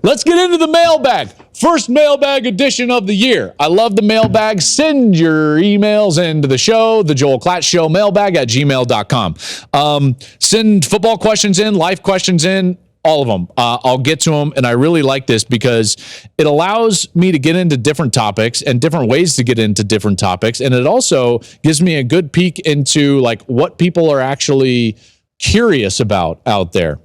Let's get into the mailbag. First mailbag edition of the year. I love the mailbag. Send your emails into the show, the Joel Klatt Show, mailbag at gmail.com. Send football questions in, life questions in, all of them. I'll get to them, and I really like this because it allows me to get into different topics and different ways to get into different topics, and it also gives me a good peek into like what people are actually curious about out there.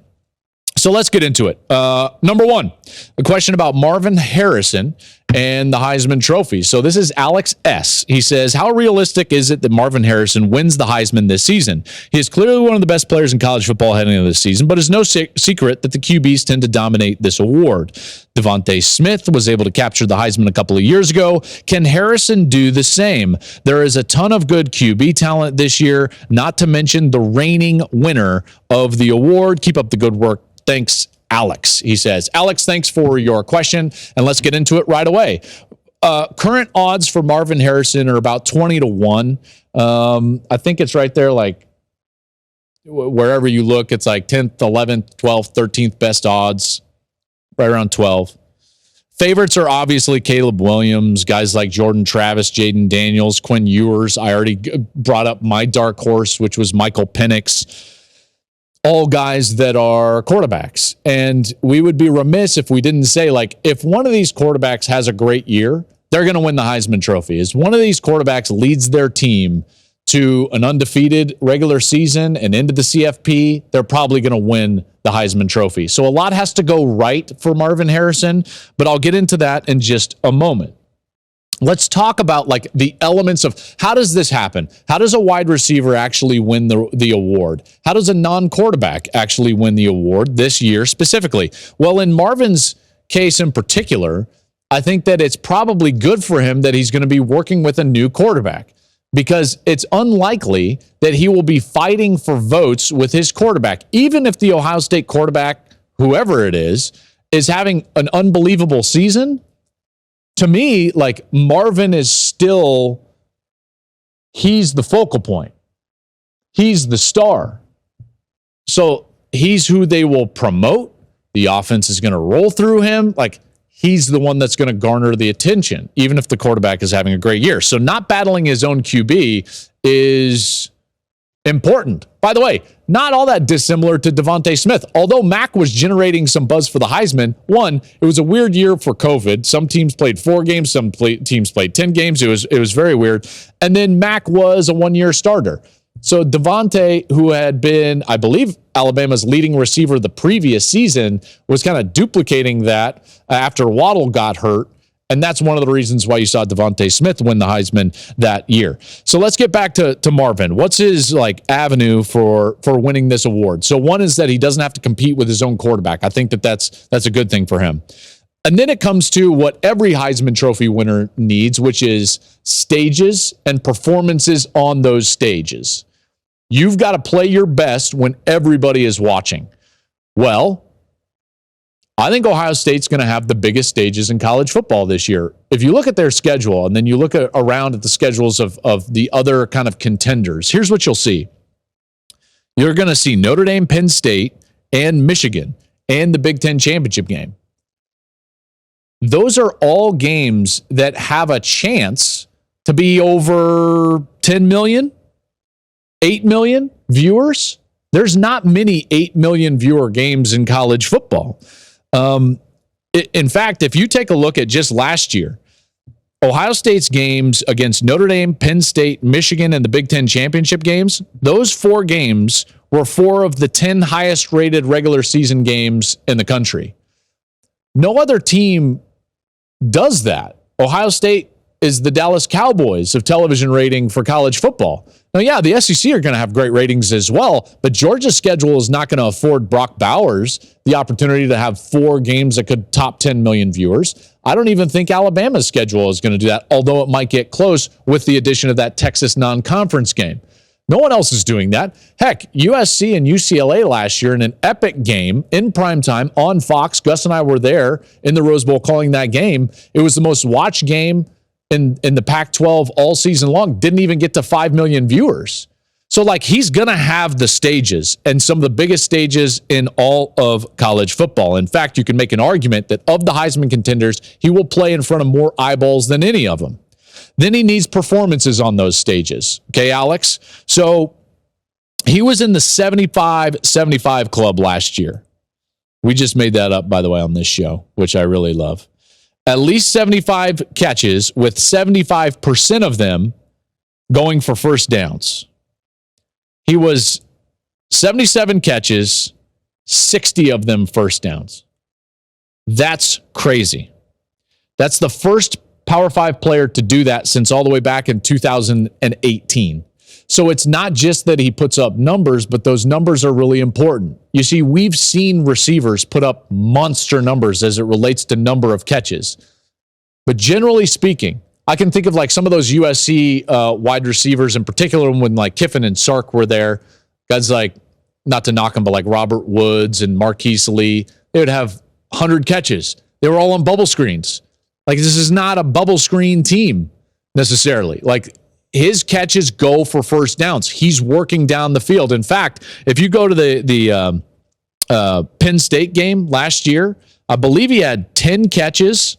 So let's get into it. Number one, a question about Marvin Harrison and the Heisman Trophy. So this is Alex S. He says, how realistic is it that Marvin Harrison wins the Heisman this season? He is clearly one of the best players in college football heading into this season, but it's no secret that the QBs tend to dominate this award. Devontae Smith was able to capture the Heisman a couple of years ago. Can Harrison do the same? There is a ton of good QB talent this year, not to mention the reigning winner of the award. Keep up the good work. Thanks, Alex, he says. Alex, thanks for your question, and let's get into it right away. Current odds for Marvin Harrison are about 20-1. I think it's right there, like wherever you look, it's like 10th, 11th, 12th, 13th best odds, right around 12. Favorites are obviously Caleb Williams, guys like Jordan Travis, Jaden Daniels, Quinn Ewers. I already brought up my dark horse, which was Michael Penix. All guys that are quarterbacks. And we would be remiss if we didn't say, like, if one of these quarterbacks has a great year, they're going to win the Heisman Trophy. If one of these quarterbacks leads their team to an undefeated regular season and into the CFP, they're probably going to win the Heisman Trophy. So a lot has to go right for Marvin Harrison, but I'll get into that in just a moment. Let's talk about like the elements of how does this happen? How does a wide receiver actually win the award? How does a non-quarterback actually win the award this year specifically? Well, in Marvin's case in particular, I think that it's probably good for him that he's going to be working with a new quarterback because it's unlikely that he will be fighting for votes with his quarterback, even if the Ohio State quarterback, whoever it is having an unbelievable season. To me, like Marvin is still, he's the focal point. He's the star. So he's who they will promote. The offense is going to roll through him. Like he's the one that's going to garner the attention, even if the quarterback is having a great year. So not battling his own QB is important. By the way, not all that dissimilar to Devontae Smith. Although Mac was generating some buzz for the Heisman, one, it was a weird year for COVID. Some teams played 4 games, some teams played 10 games. It was very weird. And then Mac was a one-year starter. So Devontae, who had been, I believe, Alabama's leading receiver the previous season, was kind of duplicating that after Waddle got hurt. And that's one of the reasons why you saw Devontae Smith win the Heisman that year. So let's get back to Marvin. What's his like avenue for winning this award? So one is that he doesn't have to compete with his own quarterback. I think that's a good thing for him. And then it comes to what every Heisman Trophy winner needs, which is stages and performances on those stages. You've got to play your best when everybody is watching. Well, I think Ohio State's going to have the biggest stages in college football this year. If you look at their schedule and then you look around at the schedules of the other kind of contenders, here's what you'll see. You're going to see Notre Dame, Penn State, and Michigan, and the Big Ten championship game. Those are all games that have a chance to be over 10 million, 8 million viewers. There's not many 8 million viewer games in college football. In fact, if you take a look at just last year, Ohio State's games against Notre Dame, Penn State, Michigan, and the Big Ten championship games, those 4 games were 4 of the 10 highest rated regular season games in the country. No other team does that. Ohio State is the Dallas Cowboys of television rating for college football. Now, yeah, the SEC are going to have great ratings as well, but Georgia's schedule is not going to afford Brock Bowers the opportunity to have 4 games that could top 10 million viewers. I don't even think Alabama's schedule is going to do that, although it might get close with the addition of that Texas non-conference game. No one else is doing that. Heck, USC and UCLA last year in an epic game in primetime on Fox. Gus and I were there in the Rose Bowl calling that game. It was the most watched game in the Pac-12 all season long. Didn't even get to 5 million viewers. So, like, he's going to have the stages and some of the biggest stages in all of college football. In fact, you can make an argument that of the Heisman contenders, he will play in front of more eyeballs than any of them. Then he needs performances on those stages. Okay, Alex? So he was in the 75-75 club last year. We just made that up, by the way, on this show, which I really love. At least 75 catches, with 75% of them going for first downs. He was 77 catches, 60 of them first downs. That's crazy. That's the first Power 5 player to do that since all the way back in 2018. So it's not just that he puts up numbers, but those numbers are really important. You see, we've seen receivers put up monster numbers as it relates to number of catches. But generally speaking, I can think of like some of those USC wide receivers in particular when like Kiffin and Sark were there. Guys like, not to knock them, but like Robert Woods and Marquise Lee, they would have 100 catches. They were all on bubble screens. Like, this is not a bubble screen team necessarily. Like, his catches go for first downs. He's working down the field. In fact, if you go to the Penn State game last year, I believe he had 10 catches.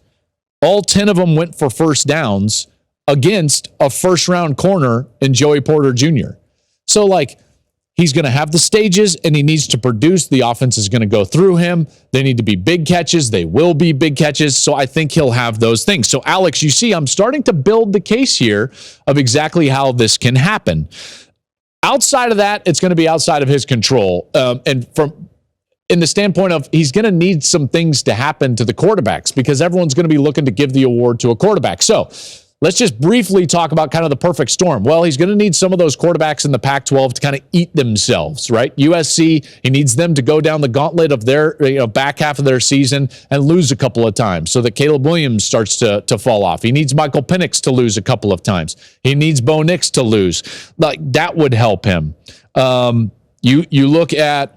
All 10 of them went for first downs against a first-round corner in Joey Porter Jr. So, like, he's going to have the stages, and he needs to produce. The offense is going to go through him. They need to be big catches. They will be big catches. So I think he'll have those things. So, Alex, you see, I'm starting to build the case here of exactly how this can happen. Outside of that, it's going to be outside of his control. And from in the standpoint of he's going to need some things to happen to the quarterbacks because everyone's going to be looking to give the award to a quarterback. So let's just briefly talk about kind of the perfect storm. Well, he's going to need some of those quarterbacks in the Pac-12 to kind of eat themselves, right? USC, he needs them to go down the gauntlet of their back half of their season and lose a couple of times so that Caleb Williams starts to fall off. He needs Michael Penix to lose a couple of times. He needs Bo Nix to lose. Like, that would help him. You look at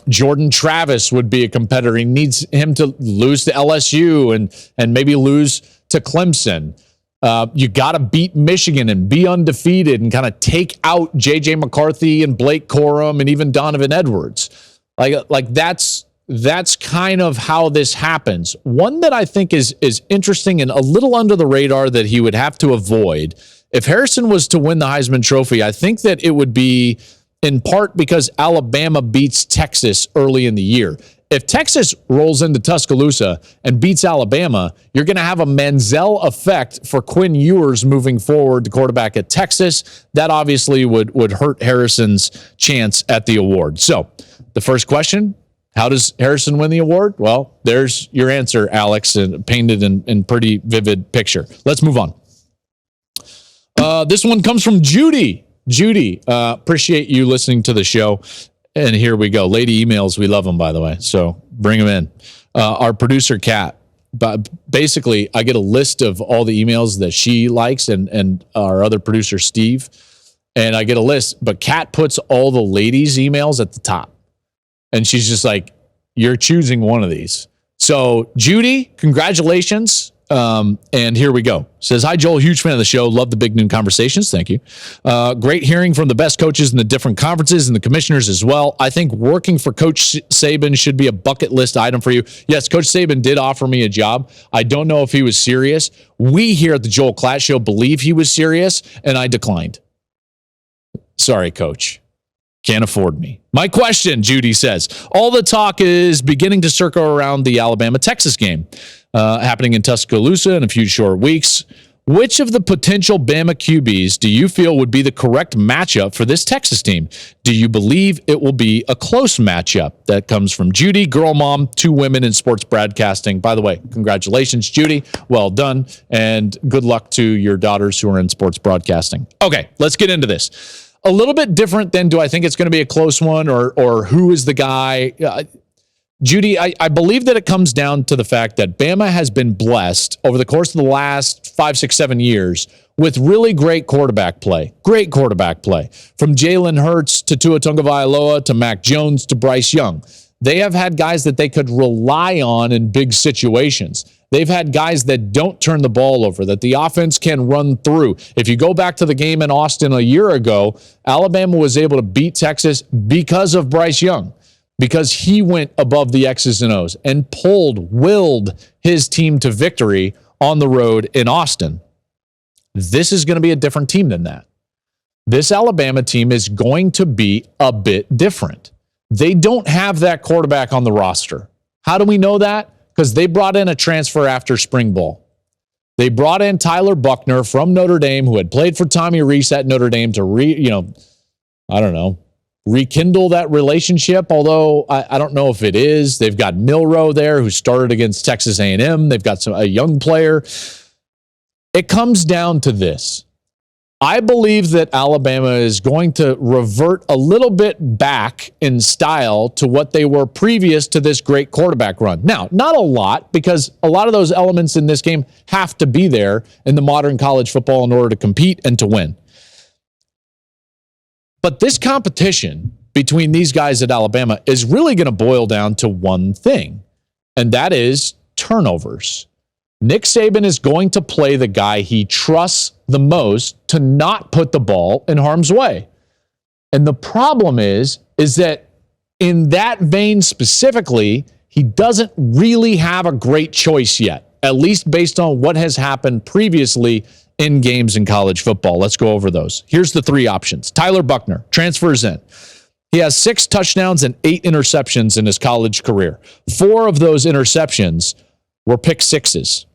Jordan Travis would be a competitor. He needs him to lose to LSU and maybe lose to Clemson. You got to beat Michigan and be undefeated and kind of take out J.J. McCarthy and Blake Corum and even Donovan Edwards. Like that's kind of how this happens. One that I think is interesting and a little under the radar that he would have to avoid. If Harrison was to win the Heisman Trophy, I think that it would be in part because Alabama beats Texas early in the year. If Texas rolls into Tuscaloosa and beats Alabama, you're going to have a Manziel effect for Quinn Ewers moving forward, the quarterback at Texas. That obviously would hurt Harrison's chance at the award. So the first question, how does Harrison win the award? Well, there's your answer, Alex, and painted in pretty vivid picture. Let's move on. This one comes from Judy. Judy, appreciate you listening to the show. And here we go. Lady emails, we love them, by the way. So bring them in. Our producer, Kat. But basically, I get a list of all the emails that she likes and our other producer, Steve. And I get a list. But Kat puts all the ladies' emails at the top. And she's just like, you're choosing one of these. So, Judy, congratulations. And here we go. Says, hi, Joel. Huge fan of the show. Love the Big Noon Conversations. Thank you. Great hearing from the best coaches in the different conferences and the commissioners as well. I think working for Coach Saban should be a bucket list item for you. Yes, Coach Saban did offer me a job. I don't know if he was serious. We here at the Joel Klatt Show believe he was serious, and I declined. Sorry, Coach. Can't afford me. My question, Judy says, all the talk is beginning to circle around the Alabama-Texas game happening in Tuscaloosa in a few short weeks. Which of the potential Bama QBs do you feel would be the correct matchup for this Texas team? Do you believe it will be a close matchup? That comes from Judy, girl mom, 2 women in sports broadcasting. By the way, congratulations, Judy. Well done. And good luck to your daughters who are in sports broadcasting. Okay, let's get into this. A little bit different than do I think it's going to be a close one or who is the guy? Judy, I believe that it comes down to the fact that Bama has been blessed over the course of the last 5, 6, 7 years with really great quarterback play. Great quarterback play. From Jalen Hurts to Tua Tagovailoa to Mac Jones to Bryce Young. They have had guys that they could rely on in big situations. They've had guys that don't turn the ball over, that the offense can run through. If you go back to the game in Austin a year ago, Alabama was able to beat Texas because of Bryce Young, because he went above the X's and O's and willed his team to victory on the road in Austin. This is going to be a different team than that. This Alabama team is going to be a bit different. They don't have that quarterback on the roster. How do we know that? Because they brought in a transfer after spring ball. They brought in Tyler Buckner from Notre Dame, who had played for Tommy Rees at Notre Dame, to rekindle that relationship, although I don't know if it is. They've got Milroe there, who started against Texas A&M. They've got a young player. It comes down to this. I believe that Alabama is going to revert a little bit back in style to what they were previous to this great quarterback run. Now, not a lot, because a lot of those elements in this game have to be there in the modern college football in order to compete and to win. But this competition between these guys at Alabama is really going to boil down to one thing, and that is turnovers. Nick Saban is going to play the guy he trusts the most to not put the ball in harm's way. And the problem is that in that vein specifically, he doesn't really have a great choice yet, at least based on what has happened previously in games in college football. Let's go over those. Here's the three options. Tyler Buckner transfers in. He has 6 touchdowns and 8 interceptions in his college career. 4 of those interceptions were pick sixes.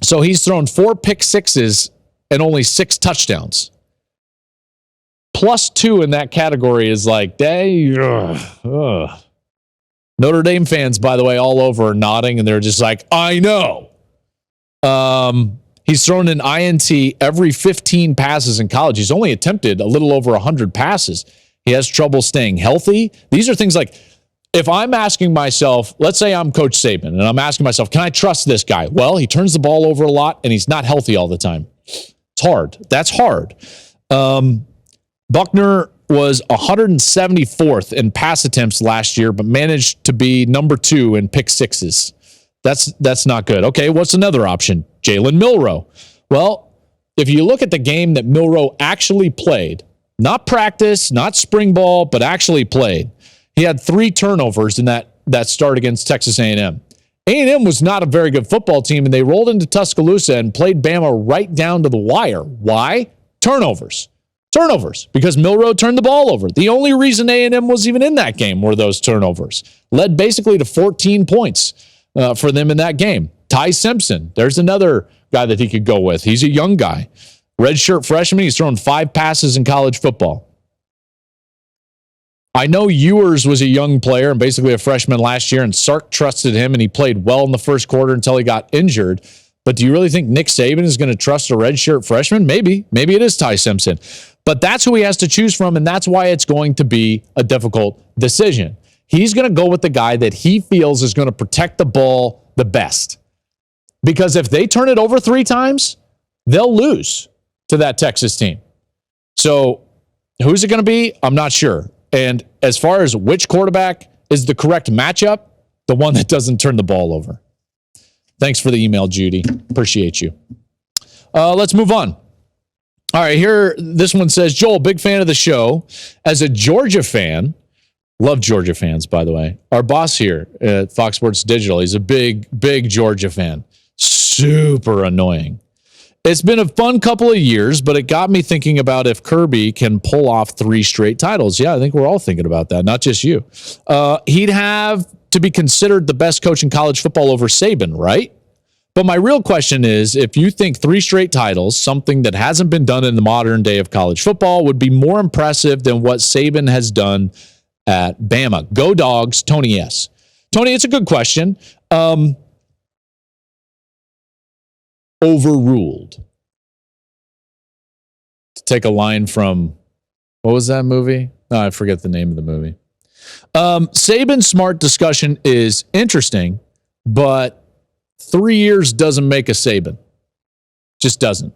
So he's thrown 4 pick sixes and only 6 touchdowns. Plus 2 in that category is like, Notre Dame fans, by the way, all over are nodding, and they're just like, I know. He's thrown an INT every 15 passes in college. He's only attempted a little over 100 passes. He has trouble staying healthy. These are things like, if I'm asking myself, let's say I'm Coach Saban, and I'm asking myself, can I trust this guy? Well, he turns the ball over a lot, and he's not healthy all the time. It's hard. That's hard. Buckner was 174th in pass attempts last year, but managed to be number 2 in pick sixes. That's not good. Okay, what's another option? Jalen Milroe. Well, if you look at the game that Milroe actually played, not practice, not spring ball, but actually played, he had 3 turnovers in that start against Texas A&M. A&M was not a very good football team, and they rolled into Tuscaloosa and played Bama right down to the wire. Why? Turnovers, because Milroe turned the ball over. The only reason A&M was even in that game were those turnovers. Led basically to 14 points for them in that game. Ty Simpson, there's another guy that he could go with. He's a young guy. Redshirt freshman, he's thrown 5 passes in college football. I know Ewers was a young player and basically a freshman last year, and Sark trusted him, and he played well in the first quarter until he got injured. But do you really think Nick Saban is going to trust a redshirt freshman? Maybe. Maybe it is Ty Simpson. But that's who he has to choose from, and that's why it's going to be a difficult decision. He's going to go with the guy that he feels is going to protect the ball the best. Because if they turn it over 3 times, they'll lose to that Texas team. So who's it going to be? I'm not sure. And as far as which quarterback is the correct matchup, the one that doesn't turn the ball over. Thanks for the email, Judy. Appreciate you. Let's move on. All right, here, this one says, Joel, big fan of the show. As a Georgia fan, love Georgia fans, by the way. Our boss here at Fox Sports Digital, he's a big Georgia fan. Super annoying. It's been a fun couple of years, but it got me thinking about if Kirby can pull off 3 straight titles. Yeah, I think we're all thinking about that, not just you. He'd have to be considered the best coach in college football over Saban, right? But my real question is, if you think 3 straight titles, something that hasn't been done in the modern day of college football, would be more impressive than what Saban has done at Bama. Go Dogs, Tony S. Tony, it's a good question. Overruled. To take a line from, what was that movie? Oh, I forget the name of the movie. Saban Smart discussion is interesting, but 3 years doesn't make a Saban. Just doesn't.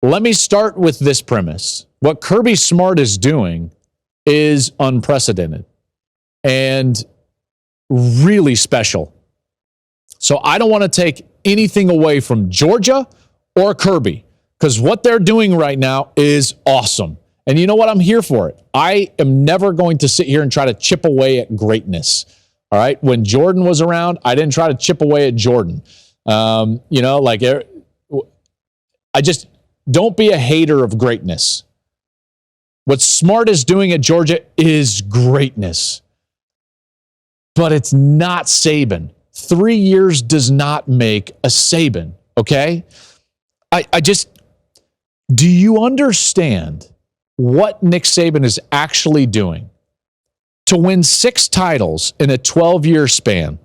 Let me start with this premise. What Kirby Smart is doing is unprecedented. and really special. So I don't want to take anything away from Georgia or Kirby, because what they're doing right now is awesome. And you know what? I'm here for it. I am never going to sit here and try to chip away at greatness. All right. When Jordan was around, I didn't try to chip away at Jordan. I just don't be a hater of greatness. What Smart is doing at Georgia is greatness, but it's not Saban. 3 years does not make a Saban. Okay. Do you understand what Nick Saban is actually doing to win 6 titles in a 12-year span,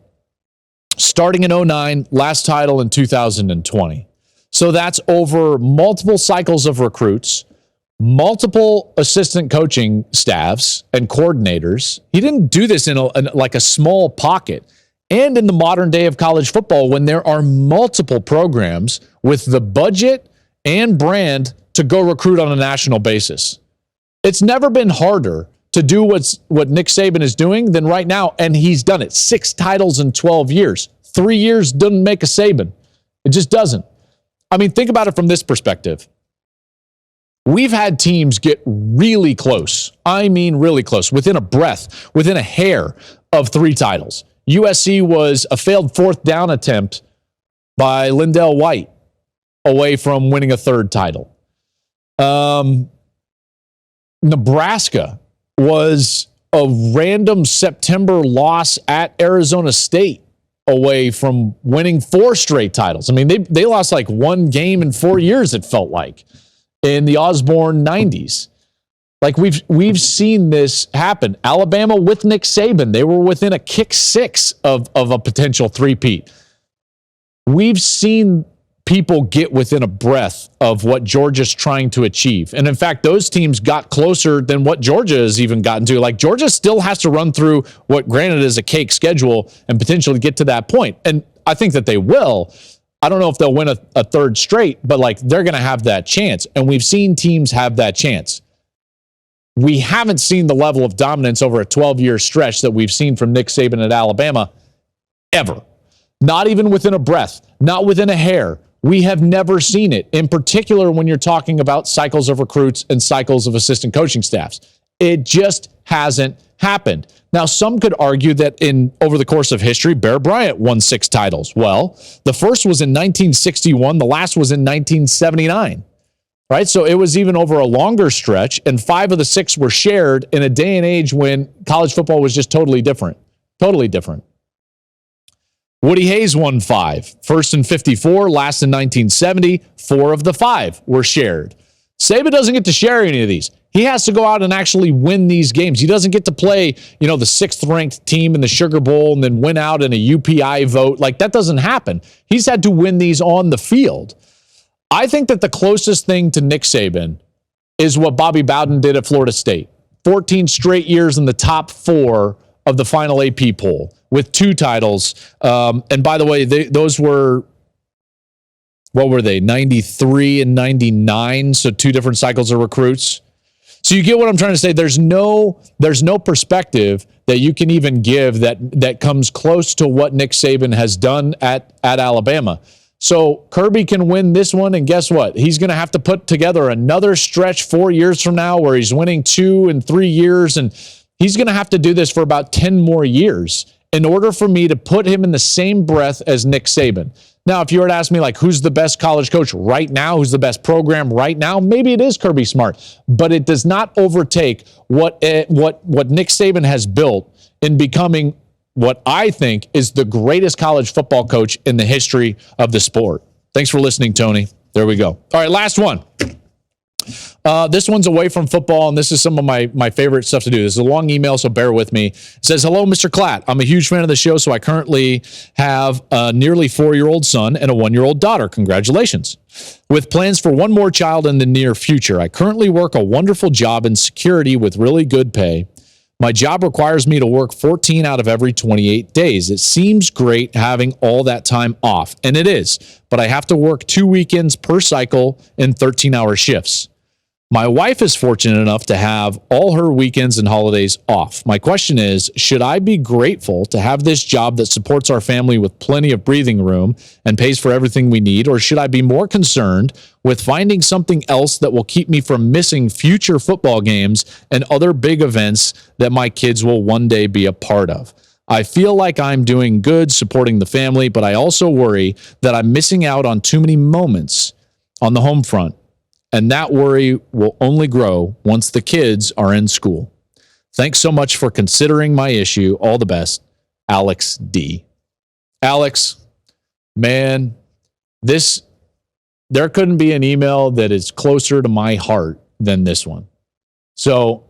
starting in 2009, last title in 2020? So that's over multiple cycles of recruits, multiple assistant coaching staffs and coordinators. He didn't do this in a small pocket. And in the modern day of college football, when there are multiple programs with the budget and brand to go recruit on a national basis. It's never been harder to do what Nick Saban is doing than right now, and he's done it. 6 titles in 12 years. 3 years doesn't make a Saban. It just doesn't. I mean, think about it from this perspective. We've had teams get really close. I mean, really close, within a breath, within a hair of 3 titles. USC was a failed 4th down attempt by Lindell White away from winning a 3rd title. Nebraska was a random September loss at Arizona State away from winning 4 straight titles. I mean, they lost like 1 game in 4 years, it felt like, in the Osborne 90s. Like we've seen this happen. Alabama with Nick Saban, they were within a kick 6 of a potential three-peat. We've seen people get within a breath of what Georgia's trying to achieve. And in fact, those teams got closer than what Georgia has even gotten to. Like Georgia still has to run through what granted is a cake schedule and potentially get to that point. And I think that they will. I don't know if they'll win a 3rd straight, but like they're going to have that chance. And we've seen teams have that chance. We haven't seen the level of dominance over a 12-year stretch that we've seen from Nick Saban at Alabama ever. Not even within a breath, not within a hair. We have never seen it, in particular when you're talking about cycles of recruits and cycles of assistant coaching staffs. It just hasn't happened. Now, some could argue that over the course of history, Bear Bryant won 6 titles. Well, the first was in 1961. The last was in 1979. Right? So it was even over a longer stretch, and 5 of the 6 were shared in a day and age when college football was just totally different. Totally different. Woody Hayes won 5. First in 54, last in 1970. 4 of the 5 were shared. Saban doesn't get to share any of these. He has to go out and actually win these games. He doesn't get to play, the 6th-ranked team in the Sugar Bowl and then win out in a UPI vote. Like, that doesn't happen. He's had to win these on the field. I think that the closest thing to Nick Saban is what Bobby Bowden did at Florida State. 14 straight years in the top 4 of the final AP poll with 2 titles. And by the way, those were, what were they, 93 and 99, so 2 different cycles of recruits. So you get what I'm trying to say. There's no perspective that you can even give that comes close to what Nick Saban has done at Alabama. So Kirby can win this one, and guess what? He's going to have to put together another stretch 4 years from now where he's winning 2 and 3 years, and he's going to have to do this for about 10 more years in order for me to put him in the same breath as Nick Saban. Now, if you were to ask me, like, who's the best college coach right now, who's the best program right now, maybe it is Kirby Smart, but it does not overtake what Nick Saban has built in becoming what I think is the greatest college football coach in the history of the sport. Thanks for listening, Tony. There we go. All right, last one. This one's away from football, and this is some of my favorite stuff to do. This is a long email, so bear with me. It says, hello, Mr. Klatt. I'm a huge fan of the show, so I currently have a nearly 4-year-old son and a 1-year-old daughter. Congratulations. With plans for one more child in the near future, I currently work a wonderful job in security with really good pay. My job requires me to work 14 out of every 28 days. It seems great having all that time off, and it is, but I have to work 2 weekends per cycle in 13-hour shifts. My wife is fortunate enough to have all her weekends and holidays off. My question is, should I be grateful to have this job that supports our family with plenty of breathing room and pays for everything we need, or should I be more concerned with finding something else that will keep me from missing future football games and other big events that my kids will one day be a part of? I feel like I'm doing good supporting the family, but I also worry that I'm missing out on too many moments on the home front. And that worry will only grow once the kids are in school. Thanks so much for considering my issue. All the best, Alex D. Alex, man, there couldn't be an email that is closer to my heart than this one. So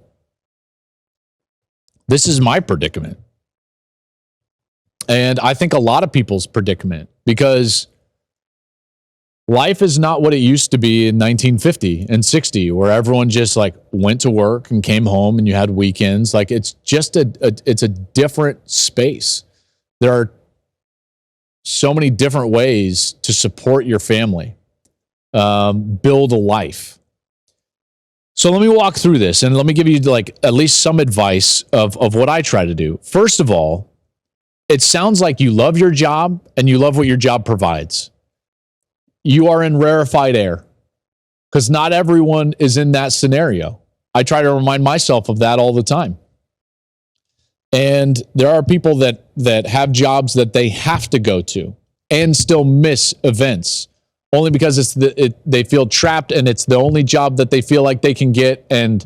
this is my predicament. And I think a lot of people's predicament, because life is not what it used to be in 1950 and 60, where everyone just like went to work and came home and you had weekends. Like it's just it's a different space. There are so many different ways to support your family, build a life. So let me walk through this and let me give you like at least some advice of what I try to do. First of all, it sounds like you love your job and you love what your job provides. You are in rarefied air, because not everyone is in that scenario. I try to remind myself of that all the time. And there are people that have jobs that they have to go to and still miss events only because they feel trapped and it's the only job that they feel like they can get, and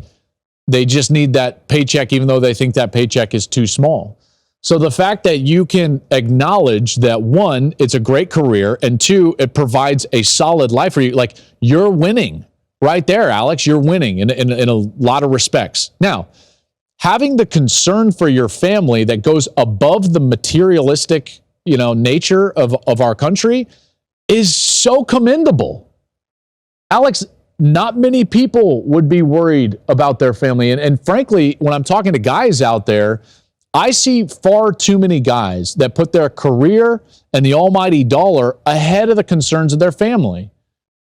they just need that paycheck even though they think that paycheck is too small. So the fact that you can acknowledge that, one, it's a great career, and two, it provides a solid life for you, like you're winning right there, Alex. You're winning in a lot of respects. Now, having the concern for your family that goes above the materialistic, nature of our country is so commendable. Alex, not many people would be worried about their family. And frankly, when I'm talking to guys out there, I see far too many guys that put their career and the almighty dollar ahead of the concerns of their family.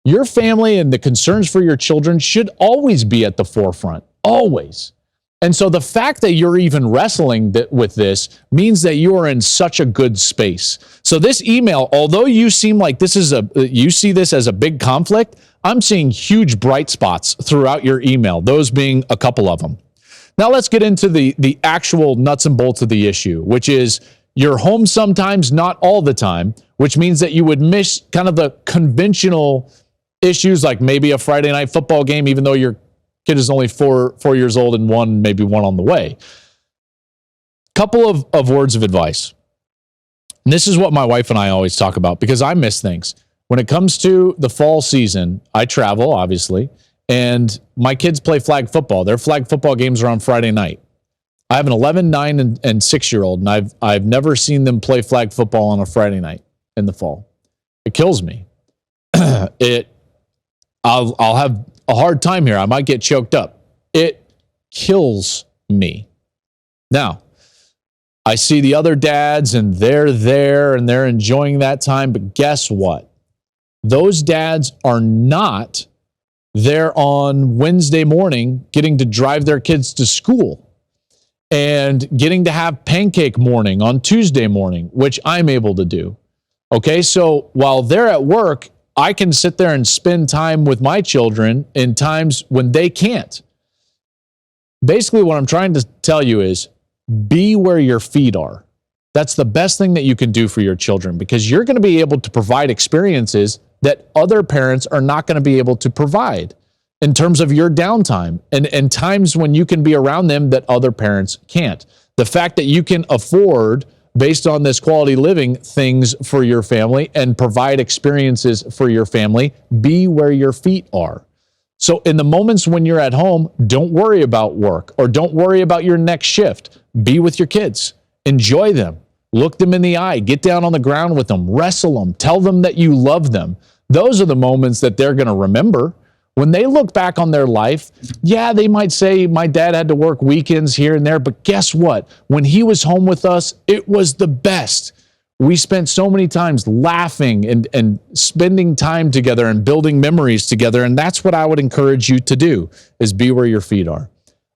Your family and the concerns for your children should always be at the forefront, always. And so the fact that you're even wrestling with this means that you are in such a good space. So this email, although you seem like you see this as a big conflict, I'm seeing huge bright spots throughout your email, those being a couple of them. Now let's get into the actual nuts and bolts of the issue, which is you're home sometimes, not all the time, which means that you would miss kind of the conventional issues, like maybe a Friday night football game, even though your kid is only four years old and maybe one on the way. Couple of words of advice. And this is what my wife and I always talk about, because I miss things. When it comes to the fall season, I travel, obviously, and my kids play flag football. Their flag football games are on Friday night. I have an 11, 9, and 6-year-old, and I've never seen them play flag football on a Friday night in the fall. It kills me. I'll have a hard time here. I might get choked up. It kills me. Now, I see the other dads, and they're there, and they're enjoying that time, but guess what? Those dads are not there on Wednesday morning getting to drive their kids to school and getting to have pancake morning on Tuesday morning, which I'm able to do. Okay, so while they're at work, I can sit there and spend time with my children in times when they can't. Basically, what I'm trying to tell you is be where your feet are. That's the best thing that you can do for your children, because you're going to be able to provide experiences that other parents are not going to be able to provide in terms of your downtime and times when you can be around them that other parents can't. The fact that you can afford, based on this quality living, things for your family and provide experiences for your family, be where your feet are. So in the moments when you're at home, don't worry about work or don't worry about your next shift. Be with your kids. Enjoy them. Look them in the eye. Get down on the ground with them. Wrestle them. Tell them that you love them. Those are the moments that they're going to remember. When they look back on their life, yeah, they might say, my dad had to work weekends here and there, but guess what? When he was home with us, it was the best. we spent so many times laughing and spending time together and building memories together. And that's what I would encourage you to do, is be where your feet are.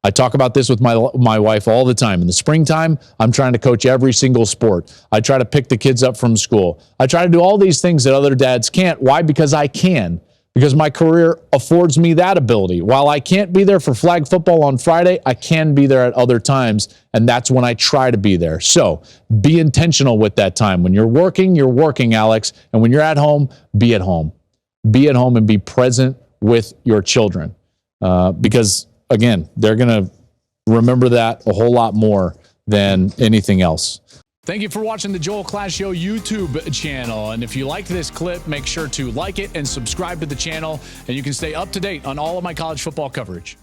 I talk about this with my wife all the time. In the springtime, I'm trying to coach every single sport. I try to pick the kids up from school. I try to do all these things that other dads can't. Why? Because I can. Because my career affords me that ability. While I can't be there for flag football on Friday, I can be there at other times, and that's when I try to be there. So be intentional with that time. When you're working, Alex, and when you're at home, be at home. Be at home and be present with your children. Because, again, they're going to remember that a whole lot more than anything else. Thank you for watching the Joel Klatt Show YouTube channel. And if you liked this clip, make sure to like it and subscribe to the channel, and you can stay up to date on all of my college football coverage.